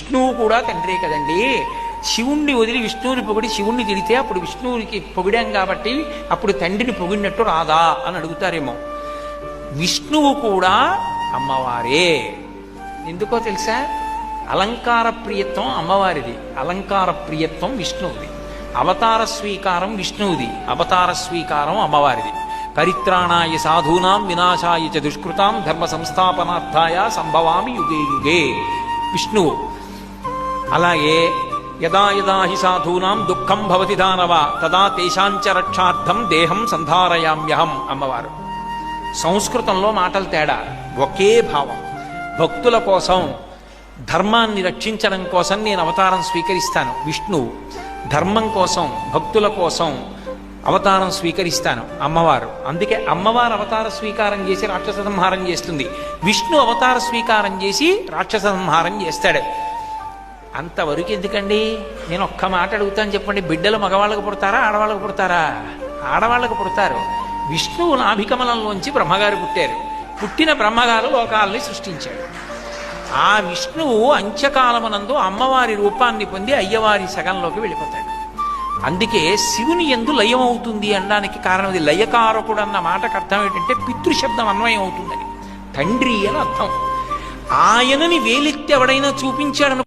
విష్ణువు కూడా తండ్రే కదండి. శివుణ్ణి వదిలి విష్ణువుని పొగిడి శివుణ్ణి తిడితే అప్పుడు విష్ణువునికి పొగిడాం కాబట్టి అప్పుడు తండ్రిని పొగిడినట్టు రాదా అని అడుగుతారేమో. విష్ణువు కూడా అమ్మవారే. ఎందుకో తెలుసా? అలంకార ప్రియత్వం అమ్మవారిది, అలంకార ప్రియత్వం విష్ణువుది. అవతార స్వీకారం విష్ణువుది, అవతార స్వీకారం అమ్మవారిది. పరిత్రాణాయ సాధూనాం వినాశాయ చ దుష్కృతాం ధర్మ సంస్థాపనార్థాయ సంభవామి యుగే యుగే విష్ణువు. అలాగే యదా యదా హి సాధూనాం దుఃఖం భవతి దానవ తదా తేషాంచ రక్షార్థం దేహం సంధారయామ్యహం అమ్మవారు. సంస్కృతంలో మాటలు తేడా, ఒకే భావం. భక్తుల కోసం, ధర్మాన్ని రక్షించడం కోసం నేను అవతారం స్వీకరిస్తాను విష్ణువు. ధర్మం కోసం, భక్తుల కోసం అవతారం స్వీకరిస్తాను అమ్మవారు. అందుకే అమ్మవారు అవతార స్వీకారం చేసి రాక్షస సంహారం చేస్తుంది, విష్ణు అవతార స్వీకారం చేసి రాక్షస సంహారం చేస్తాడు. అంతవరకు ఎందుకండి? నేను ఒక్క మాట అడుగుతాను, చెప్పండి. బిడ్డలు మగవాళ్ళకు పుడతారా, ఆడవాళ్ళకు పుడతారా? ఆడవాళ్ళకు పుడతారు. విష్ణువు నాభికమలంలోంచి బ్రహ్మగారు పుట్టారు. పుట్టిన బ్రహ్మగారు లోకాలని సృష్టించాడు. ఆ విష్ణువు అంత్యకాలమునందు అమ్మవారి రూపాన్ని పొంది అయ్యవారి సగంలోకి వెళ్ళిపోతాడు. అందుకే శివుని యందు లయం అవుతుంది అనడానికి కారణం ఇది. లయకారకుడు అన్న మాటకు అర్థం ఏంటంటే పితృశబ్దం అన్వయం అవుతుందని, తండ్రి అని అర్థం. ఆయనని వేలెత్తి ఎవడైనా చూపించాడను